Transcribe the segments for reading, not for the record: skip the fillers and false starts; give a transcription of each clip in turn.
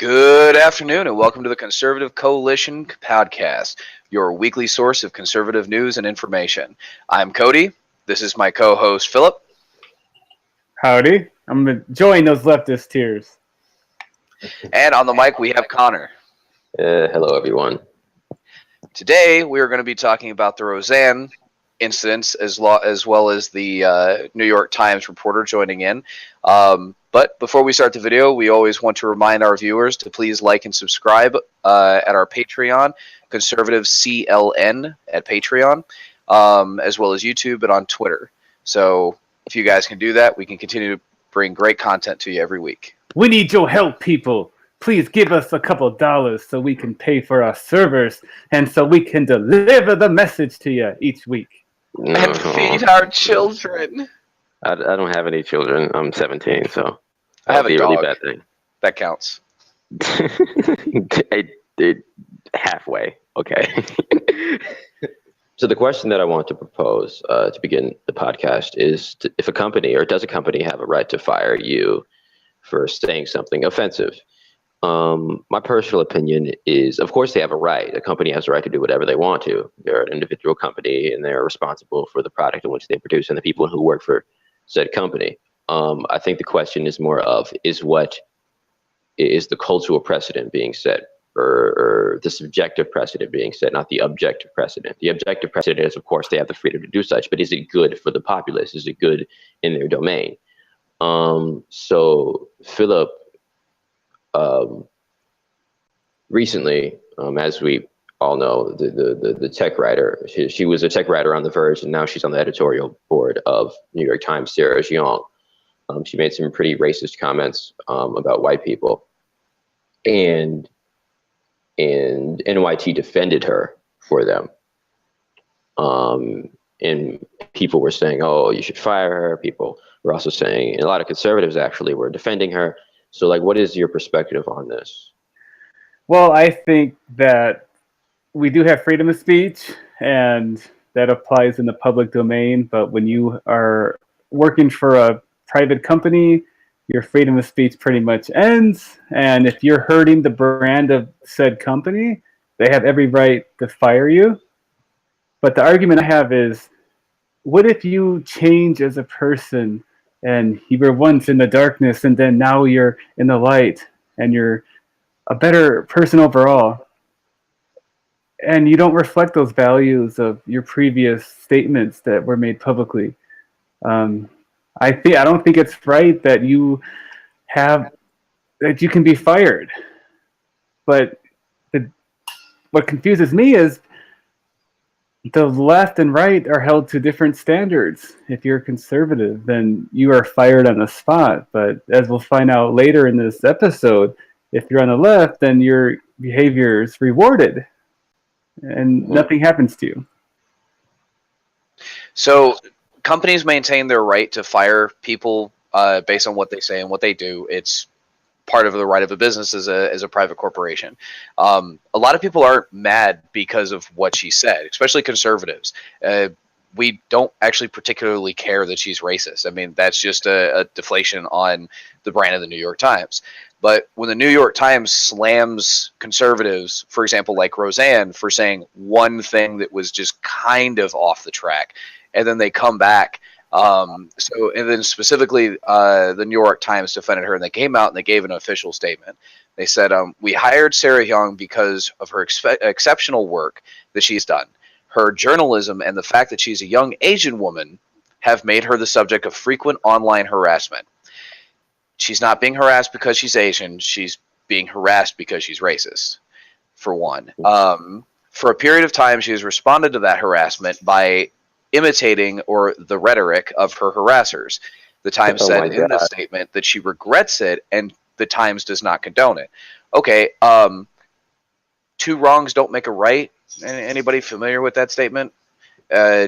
Good afternoon and welcome to the Conservative Coalition podcast, your weekly source of conservative news and information. I'm Cody. This is my co-host Philip. Howdy. I'm enjoying those leftist tears. And on the mic we have Connor. Hello, everyone. Today we are going to be talking about the Roseanne incidents as well as the New York Times reporter joining in. But before we start the video, we always want to remind our viewers to please like and subscribe at our Patreon, Conservative CLN at Patreon, as well as YouTube and on Twitter. So if you guys can do that, we can continue to bring great content to you every week. We need your help, people. Please give us a couple dollars so we can pay for our servers and so we can deliver the message to you each week. No, And feed our children. I don't have any children. I'm 17, so I have a dog. really bad thing. That counts. Halfway, okay. So the question that I want to propose to begin the podcast is: if a company, or does a company have a right to fire you for saying something offensive? My personal opinion is, of course, they have a right. A company has a right to do whatever they want to. They're an individual company, and they're responsible for the product in which they produce and the people who work for said company. I think the question is more of, is the cultural precedent being set, or the subjective precedent being set, not the objective precedent. The objective precedent is, of course, they have the freedom to do such, but is it good for the populace? Is it good in their domain? So Philip, recently, as we all know, the tech writer, she was a tech writer on The Verge, and now she's on the editorial board of New York Times, Sarah Jeong. She made some pretty racist comments about white people, and NYT defended her for them. And people were saying, "Oh, you should fire her." People were also saying, and a lot of conservatives actually were defending her. So, like, what is your perspective on this? Well, I think that we do have freedom of speech, and that applies in the public domain. But when you are working for a private company, your freedom of speech pretty much ends. And if you're hurting the brand of said company, they have every right to fire you. But the argument I have is, what if you change as a person and you were once in the darkness and then now you're in the light and you're a better person overall, and you don't reflect those values of your previous statements that were made publicly? I don't think it's right that you can be fired. But what confuses me is the left and right are held to different standards. If you're conservative, then you are fired on the spot. But as we'll find out later in this episode, if you're on the left, then your behavior is rewarded and nothing happens to you. So companies maintain their right to fire people based on what they say and what they do. It's part of the right of a business as a private corporation. A lot of people aren't mad because of what she said, especially conservatives. We don't actually particularly care that she's racist. I mean, that's just a deflation on the brand of the New York Times. But when the New York Times slams conservatives, for example, like Roseanne, for saying one thing that was just kind of off the track, and then they come back, and then specifically the New York Times defended her, and they came out and they gave an official statement. They said, we hired Sarah Jeong because of her exceptional work that she's done. Her journalism and the fact that she's a young Asian woman have made her the subject of frequent online harassment. She's not being harassed because she's Asian. She's being harassed because she's racist, for one. For a period of time, she has responded to that harassment by imitating or the rhetoric of her harassers. The Times said in the statement that she regrets it and the Times does not condone it. Okay, two wrongs don't make a right. Anybody familiar with that statement?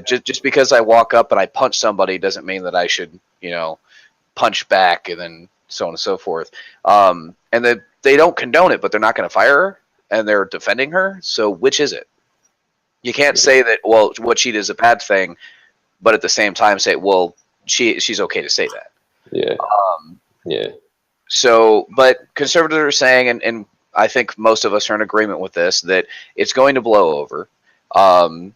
Just because I walk up and I punch somebody doesn't mean that I should, punch back and then so on and so forth. And they don't condone it, but they're not going to fire her and they're defending her. So which is it? You can't say that, well, what she did is a bad thing, but at the same time say, well, she's okay to say that. Yeah. Yeah. So, but conservatives are saying, and I think most of us are in agreement with this, that it's going to blow over.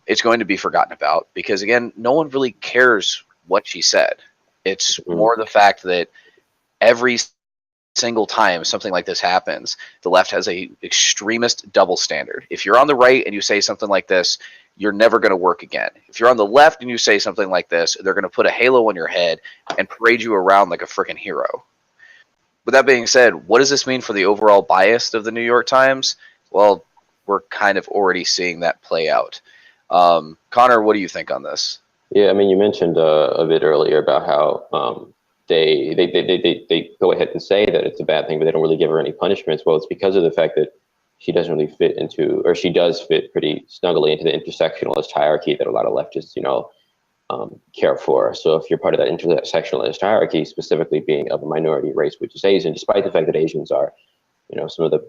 It's going to be forgotten about because, again, no one really cares what she said. It's more the fact that every single time something like this happens, the left has a extremist double standard. If you're on the right and you say something like this, you're never going to work again. If you're on the left and you say something like this, they're going to put a halo on your head and parade you around like a freaking hero. With that being said, what does this mean for the overall bias of the New York Times? Well, we're kind of already seeing that play out. Connor, what do you think on this? Yeah, I mean, you mentioned a bit earlier about how they go ahead and say that it's a bad thing, but they don't really give her any punishments. Well, it's because of the fact that she doesn't really fit into, or she does fit pretty snugly into the intersectionalist hierarchy that a lot of leftists, care for. So if you're part of that intersectionalist hierarchy, specifically being of a minority race, which is Asian, despite the fact that Asians are, some of the,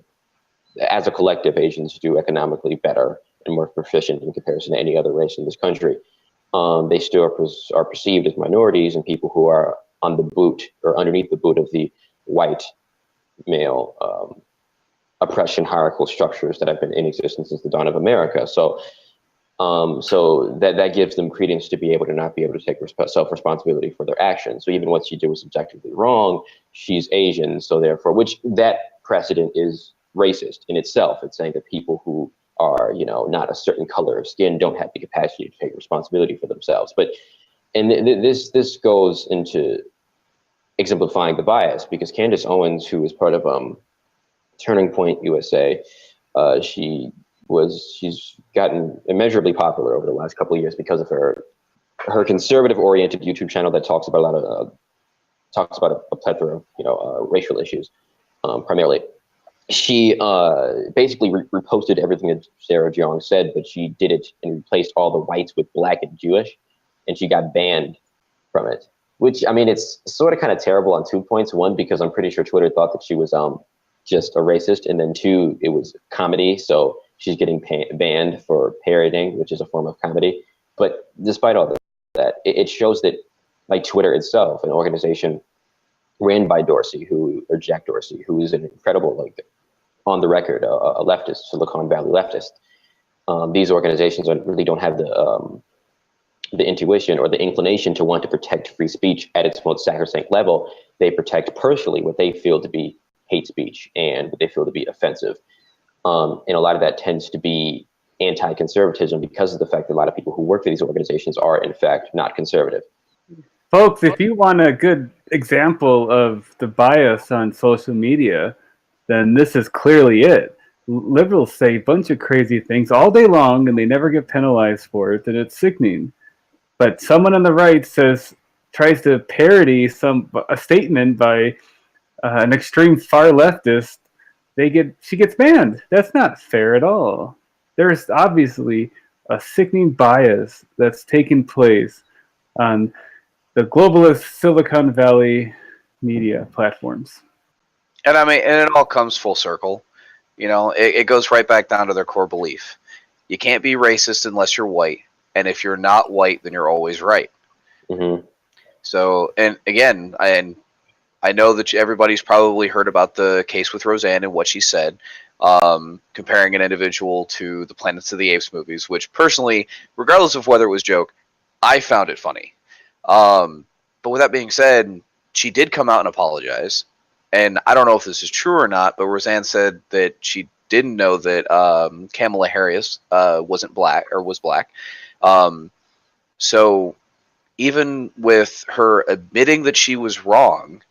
as a collective, Asians do economically better and more proficient in comparison to any other race in this country. They still are perceived as minorities and people who are on the boot or underneath the boot of the white male oppression hierarchical structures that have been in existence since the dawn of America. So that gives them credence to be able to not be able to take self-responsibility for their actions. So even what she did was objectively wrong, she's Asian, so therefore, which that precedent is racist in itself. It's saying that people who are, not a certain color of skin don't have the capacity to take responsibility for themselves. But this goes into exemplifying the bias, because Candace Owens, who is part of Turning Point USA, she's gotten immeasurably popular over the last couple of years because of her conservative-oriented YouTube channel that talks about a plethora of racial issues, primarily. She basically reposted everything that Sarah Jeong said, but she did it and replaced all the whites with Black and Jewish, and she got banned from it. Which, I mean, it's sort of kind of terrible on 2 points. One, because I'm pretty sure Twitter thought that she was just a racist, and then two, it was comedy, so she's getting banned for parodying, which is a form of comedy. But despite all that, it shows that, like Twitter itself, an organization ran by Jack Dorsey, who is an incredible, on the record, a leftist, Silicon Valley leftist. These organizations really don't have the intuition or the inclination to want to protect free speech at its most sacrosanct level. They protect personally what they feel to be hate speech and what they feel to be offensive. And a lot of that tends to be anti-conservatism because of the fact that a lot of people who work for these organizations are, in fact, not conservative. Folks, if you want a good example of the bias on social media, then this is clearly it. Liberals say a bunch of crazy things all day long and they never get penalized for it, and it's sickening. But someone on the right tries to parody a statement by an extreme far leftist, she gets banned. That's not fair at all. There's obviously a sickening bias that's taking place on the globalist Silicon Valley media platforms. And I mean, and it all comes full circle. It goes right back down to their core belief. You can't be racist unless you're white. And if you're not white, then you're always right. Mm-hmm. So, and again, I know that everybody's probably heard about the case with Roseanne and what she said, comparing an individual to the Planets of the Apes movies, which personally, regardless of whether it was a joke, I found it funny. But with that being said, she did come out and apologize. And I don't know if this is true or not, but Roseanne said that she didn't know that Kamala Harris wasn't black or was black. So even with her admitting that she was wrong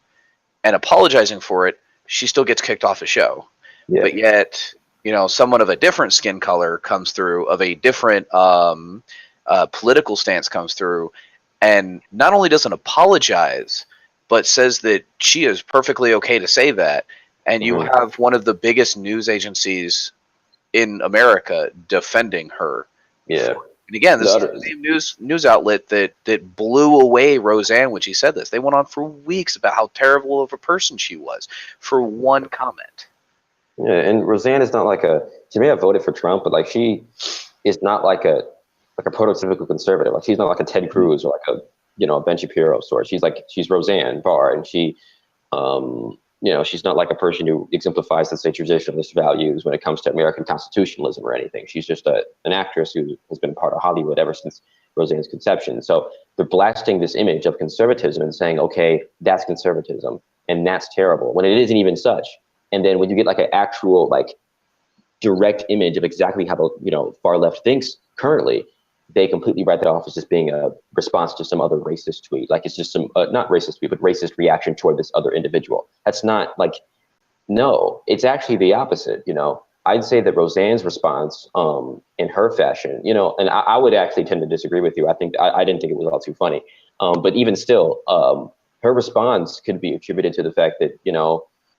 and apologizing for it, she still gets kicked off the show. Yeah. But yet, someone of a different skin color comes through, of a different political stance comes through, and not only doesn't apologize, but says that she is perfectly okay to say that. And you have one of the biggest news agencies in America defending her. Yeah. And again, this is the same news outlet that blew away Roseanne when she said this. They went on for weeks about how terrible of a person she was for one comment. Yeah, and Roseanne is not she may have voted for Trump, but she is not like a prototypical conservative. She's not like a Ted Cruz or a Ben Shapiro sort. She's Roseanne Barr, and she she's not like a person who exemplifies, let's say, traditionalist values when it comes to American constitutionalism or anything. She's just an actress who has been part of Hollywood ever since Roseanne's conception. So they're blasting this image of conservatism and saying, okay, that's conservatism and that's terrible, when it isn't even such. And then when you get like an actual like direct image of exactly how the far left thinks currently, they completely write that off as just being a response to some other racist tweet. Like it's just some not racist tweet, but racist reaction toward this other individual. That's not like, no, it's actually the opposite. I'd say that Roseanne's response, in her fashion, and I would actually tend to disagree with you. I didn't think it was all too funny, but even still, her response could be attributed to the fact that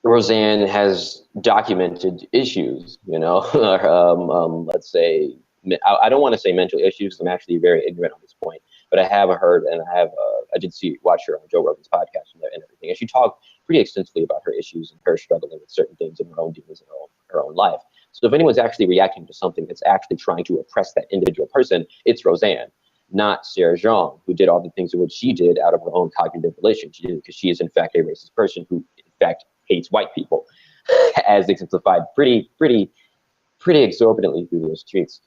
Roseanne has documented issues. Let's say, I don't want to say mental issues. I'm actually very ignorant on this point, but I have heard, and I did watch her on Joe Rogan's podcast and everything, and she talked pretty extensively about her issues and her struggling with certain things in her own demons in her own life. So if anyone's actually reacting to something that's actually trying to oppress that individual person, it's Roseanne, not Sarah Jeong, who did all the things that she did out of her own cognitive volition. She did it because she is in fact a racist person who in fact hates white people, as exemplified pretty exorbitantly through those tweets.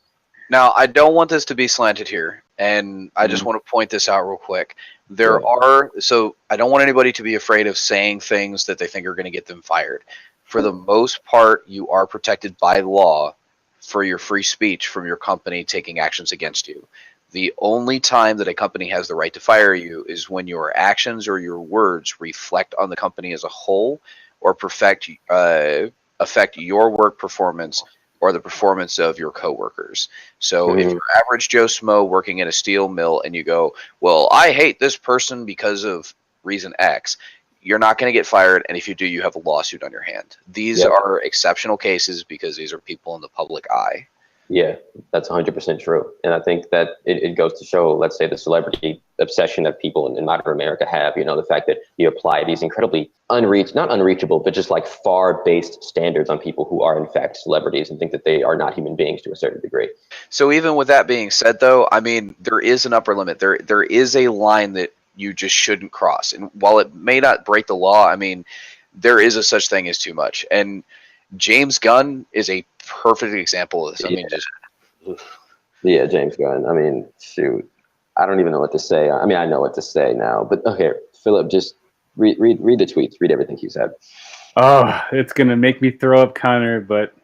Now, I don't want this to be slanted here, and I just want to point this out real quick. So I don't want anybody to be afraid of saying things that they think are going to get them fired. For the most part, you are protected by law for your free speech from your company taking actions against you. The only time that a company has the right to fire you is when your actions or your words reflect on the company as a whole or affect your work performance or the performance of your coworkers. So if you're average Joe Schmo working at a steel mill and you go, well, I hate this person because of reason X, you're not going to get fired. And if you do, you have a lawsuit on your hand. These are exceptional cases because these are people in the public eye. Yeah, that's 100% true. And I think that it goes to show, let's say, the celebrity obsession that people in modern America have, the fact that you apply these incredibly not unreachable, but just like far-based standards on people who are in fact celebrities and think that they are not human beings to a certain degree. So even with that being said, though, I mean, there is an upper limit. There is a line that you just shouldn't cross. And while it may not break the law, I mean, there is a such thing as too much. And James Gunn is a perfect example of this. I mean, James Gunn. I mean, shoot, I don't even know what to say. I mean, I know what to say now, but okay, Philip, just read the tweets, read everything he said. Oh, it's gonna make me throw up, Connor. But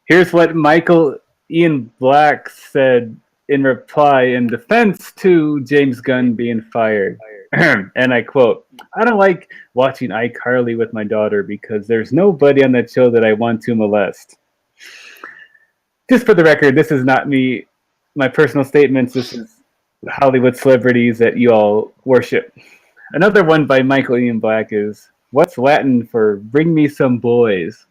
here's what Michael Ian Black said in reply in defense to James Gunn being fired. And I quote, "I don't like watching iCarly with my daughter because there's nobody on that show that I want to molest." Just for the record, this is not me, my personal statements. This is Hollywood celebrities that you all worship. Another one by Michael Ian Black is, "What's Latin for bring me some boys?"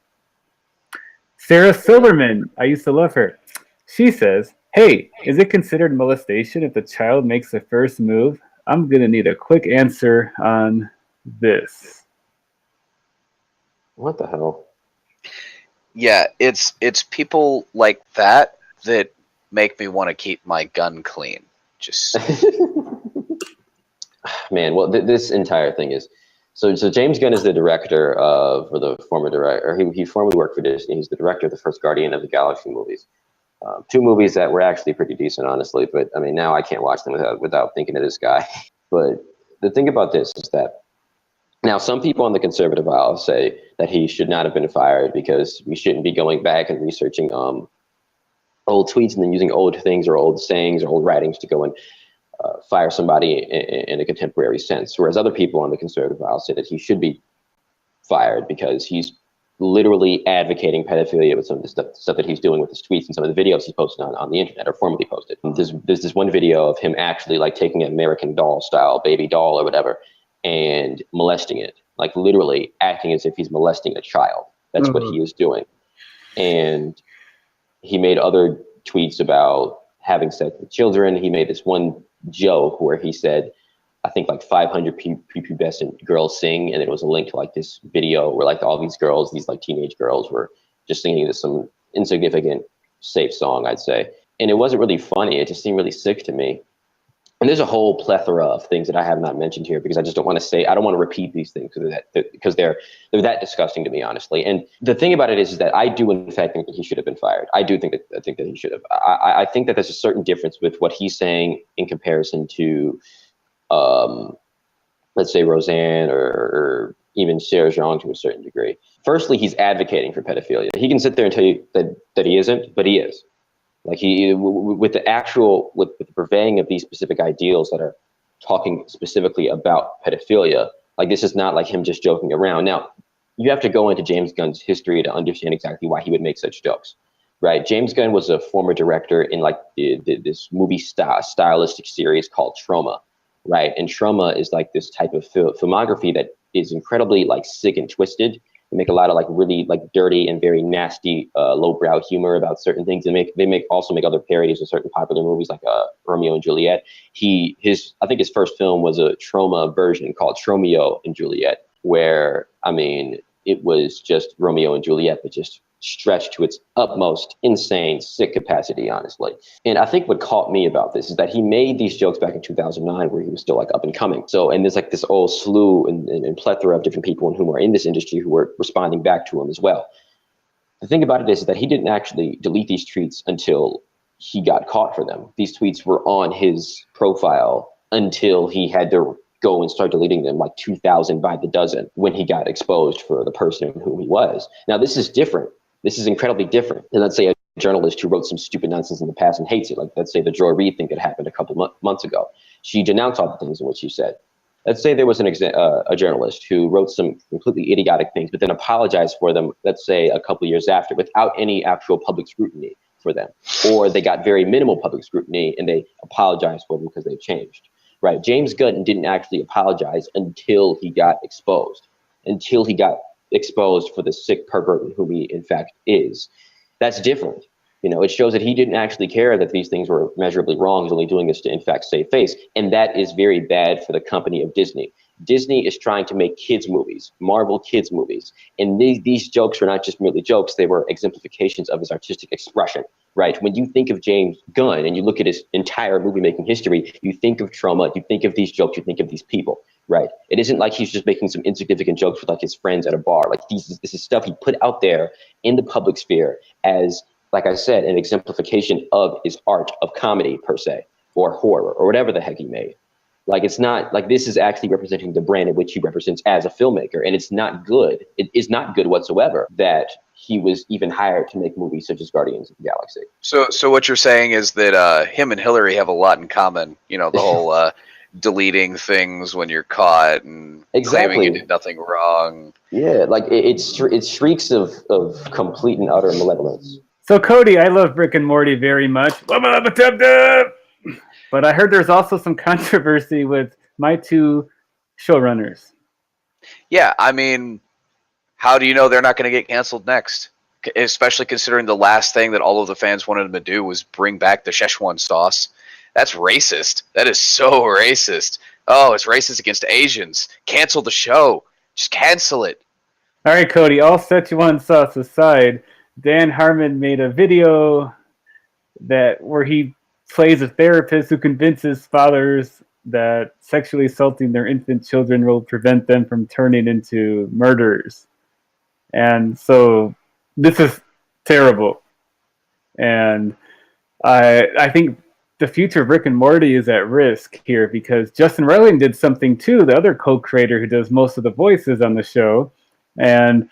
Sarah Silverman, I used to love her. She says, "Hey, is it considered molestation if the child makes the first move? I'm going to need a quick answer on this." What the hell? Yeah, it's people like that make me want to keep my gun clean. Just man, well, this entire thing is so James Gunn is the director of, or the former director, or he formerly worked for Disney. He's the director of the first Guardian of the Galaxy movies. Two movies that were actually pretty decent, honestly. But I mean, now I can't watch them without thinking of this guy. But the thing about this is that now some people on the conservative aisle say that he should not have been fired because we shouldn't be going back and researching old tweets and then using old things or old sayings or old writings to go and fire somebody in a contemporary sense. Whereas other people on the conservative aisle say that he should be fired because he's literally advocating pedophilia with some of the stuff that he's doing with his tweets and some of the videos he's posted on the internet or formerly posted. There's this one video of him actually like taking an American Doll style baby doll or whatever and molesting it, like literally acting as if he's molesting a child. That's what he is doing. And he made other tweets about having sex with children. He made this one joke where he said, I think like 500 prepubescent girls sing, and it was a link to like this video where like all these girls, these like teenage girls, were just singing this some insignificant, safe song, I'd say. And it wasn't really funny. It just seemed really sick to me. And there's a whole plethora of things that I have not mentioned here because I just don't want to say, I don't want to repeat these things because they're that disgusting to me, honestly. And the thing about it is that I do in fact think that he should have been fired. I think that he should have. I think that there's a certain difference with what he's saying in comparison to, let's say Roseanne or even Sarah Jeong to a certain degree. Firstly, he's advocating for pedophilia. He can sit there and tell you that he isn't, but he is. Like with the purveying of these specific ideals that are talking specifically about pedophilia, like this is not like him just joking around. Now, you have to go into James Gunn's history to understand exactly why he would make such jokes, right? James Gunn was a former director in like this movie stylistic series called Trauma, right? And Trauma is like this type of filmography that is incredibly like sick and twisted. They make a lot of like really like dirty and very nasty lowbrow humor about certain things. They also make other parodies of certain popular movies like Romeo and Juliet. I think his first film was a Trauma version called Tromeo and Juliet, where I mean it was just Romeo and Juliet, but just stretched to its utmost insane, sick capacity, honestly. And I think what caught me about this is that he made these jokes back in 2009 where he was still like up and coming. So, and there's like this whole slew and plethora of different people who are in this industry who were responding back to him as well. The thing about it is that he didn't actually delete these tweets until he got caught for them. These tweets were on his profile until he had to go and start deleting them, like 2,000 by the dozen, when he got exposed for the person who he was. Now, this is different. This is incredibly different than, let's say, a journalist who wrote some stupid nonsense in the past and hates it. Like, let's say the Joy Reid thing that happened a couple months ago. She denounced all the things in which she said. Let's say there was a journalist who wrote some completely idiotic things, but then apologized for them, let's say a couple years after, without any actual public scrutiny for them. Or they got very minimal public scrutiny and they apologized for them because they've changed. Right? James Gunn didn't actually apologize until he got exposed. For the sick pervert who he in fact is. That's different. You know, it shows that he didn't actually care that these things were measurably wrong. He's only doing this to in fact save face. And that is very bad for the company of Disney. Disney is trying to make kids movies, Marvel kids movies. And these jokes were not just merely jokes, they were exemplifications of his artistic expression, right? When you think of James Gunn and you look at his entire movie making history, you think of Trauma, you think of these jokes, you think of these people, right? It isn't like he's just making some insignificant jokes with like his friends at a bar. Like this is stuff he put out there in the public sphere as, like I said, an exemplification of his art of comedy per se, or horror, or whatever the heck he made. Like, it's not like this is actually representing the brand in which he represents as a filmmaker. And it's not good. It is not good whatsoever that he was even hired to make movies such as Guardians of the Galaxy. So what you're saying is that him and Hillary have a lot in common. You know, the whole deleting things when you're caught and claiming you did nothing wrong. Yeah, like it shrieks of complete and utter malevolence. So, Cody, I love Rick and Morty very much. But I heard there's also some controversy with my two showrunners. Yeah, I mean, how do you know they're not going to get canceled next? Especially considering the last thing that all of the fans wanted them to do was bring back the Szechuan sauce. That's racist. That is so racist. Oh, it's racist against Asians. Cancel the show. Just cancel it. All right, Cody, all Szechuan sauce aside, Dan Harmon made a video where he plays a therapist who convinces fathers that sexually assaulting their infant children will prevent them from turning into murderers. And so this is terrible. And I think the future of Rick and Morty is at risk here because Justin Roiland did something too, the other co-creator who does most of the voices on the show. And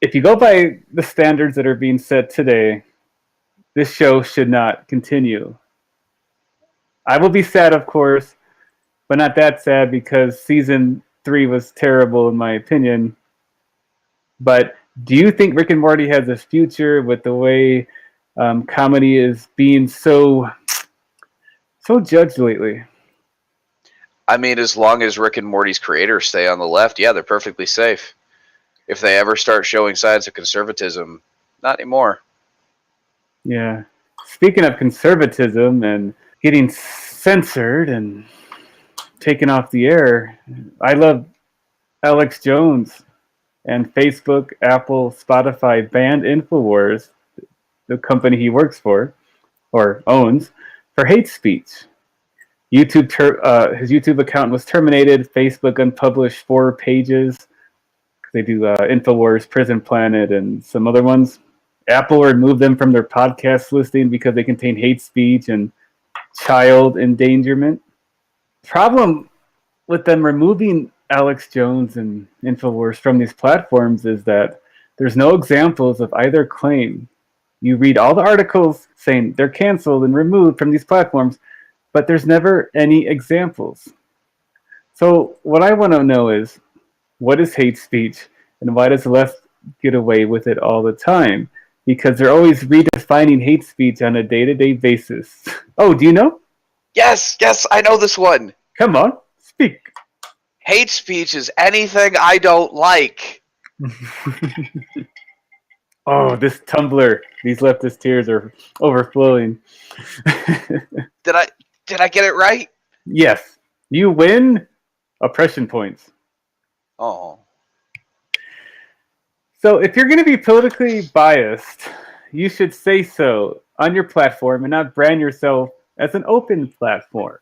if you go by the standards that are being set today, this show should not continue. I will be sad, of course, but not that sad because season 3 was terrible in my opinion. But do you think Rick and Morty has a future with the way comedy is being so judged lately? I mean, as long as Rick and Morty's creators stay on the left, yeah, they're perfectly safe. If they ever start showing signs of conservatism, not anymore. Yeah. Speaking of conservatism and getting censored and taken off the air, I love Alex Jones and Facebook, Apple, Spotify banned Infowars, the company he works for or owns, for hate speech. His YouTube account was terminated. Facebook unpublished 4 pages. They do Infowars, Prison Planet, and some other ones. Apple removed them from their podcast listing because they contain hate speech and child endangerment. Problem with them removing Alex Jones and Infowars from these platforms is that there's no examples of either claim. You read all the articles saying they're canceled and removed from these platforms, but there's never any examples. So what I want to know is, what is hate speech, and why does the left get away with it all the time? Because they're always redefining hate speech on a day-to-day basis. Oh, do you know? Yes, I know this one. Come on, speak. Hate speech is anything I don't like. Oh, this Tumblr. These leftist tears are overflowing. Did I get it right? Yes. You win oppression points. Oh. So if you're going to be politically biased, you should say so on your platform and not brand yourself as an open platform.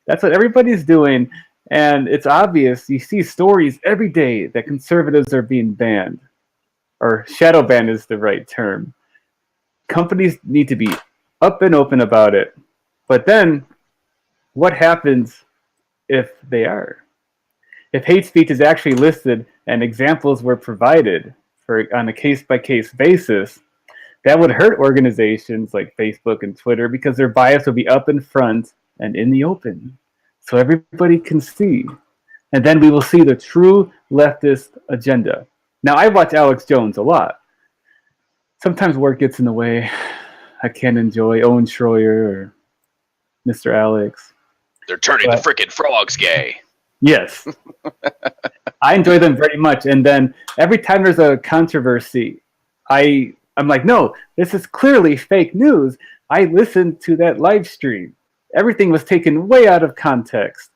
That's what everybody's doing, and it's obvious. You see stories every day that conservatives are being banned, or shadow banned is the right term. Companies need to be up and open about it. But then, what happens if they are? If hate speech is actually listed and examples were provided on a case-by-case basis, that would hurt organizations like Facebook and Twitter because their bias would be up in front and in the open, so everybody can see. And then we will see the true leftist agenda. Now, I watch Alex Jones a lot. Sometimes work gets in the way. I can't enjoy Owen Schroyer or Mr. Alex. They're turning the frickin' frogs gay. Yes. I enjoy them very much. And then every time there's a controversy, I'm like, no, this is clearly fake news. I listened to that live stream. Everything was taken way out of context.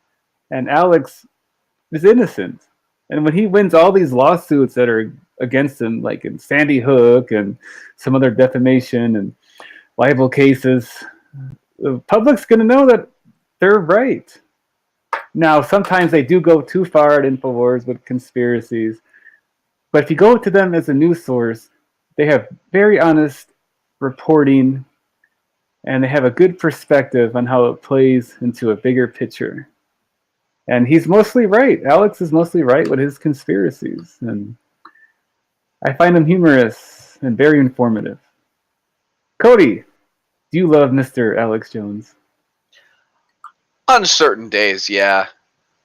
And Alex is innocent. And when he wins all these lawsuits that are against him, like in Sandy Hook and some other defamation and libel cases, the public's going to know that they're right. Now, sometimes they do go too far at Infowars with conspiracies. But if you go to them as a news source, they have very honest reporting, and they have a good perspective on how it plays into a bigger picture. And he's mostly right. Alex is mostly right with his conspiracies. And I find him humorous and very informative. Cody, do you love Mr. Alex Jones? On certain days, yeah.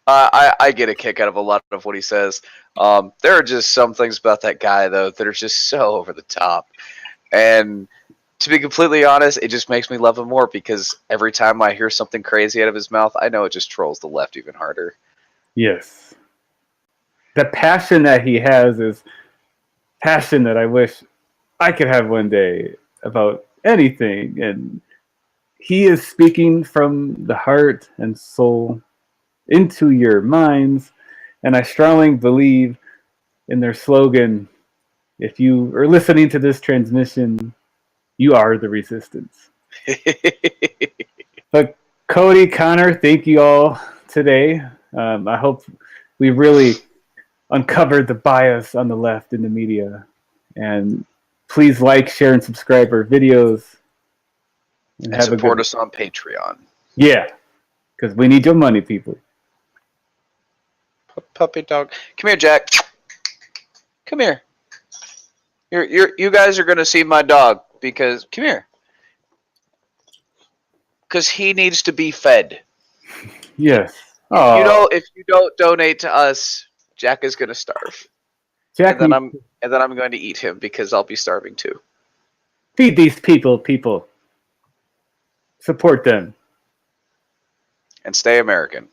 I get a kick out of a lot of what he says. There are just some things about that guy, though, that are just so over the top. And to be completely honest, it just makes me love him more because every time I hear something crazy out of his mouth, I know it just trolls the left even harder. Yes. The passion that he has is passion that I wish I could have one day about anything. And he is speaking from the heart and soul into your minds. And I strongly believe in their slogan, if you are listening to this transmission, you are the resistance. But Cody, Connor, thank you all today. I hope we really uncovered the bias on the left in the media. And please like, share, and subscribe our videos. And support us on Patreon. Yeah, because we need your money, people. Puppy dog. Come here, Jack. Come here. You guys are going to see my dog because... Come here. Because he needs to be fed. Yes. If you don't donate to us, Jack is going to starve. Jack, and then I'm going to eat him because I'll be starving too. Feed these people. Support them. And stay American.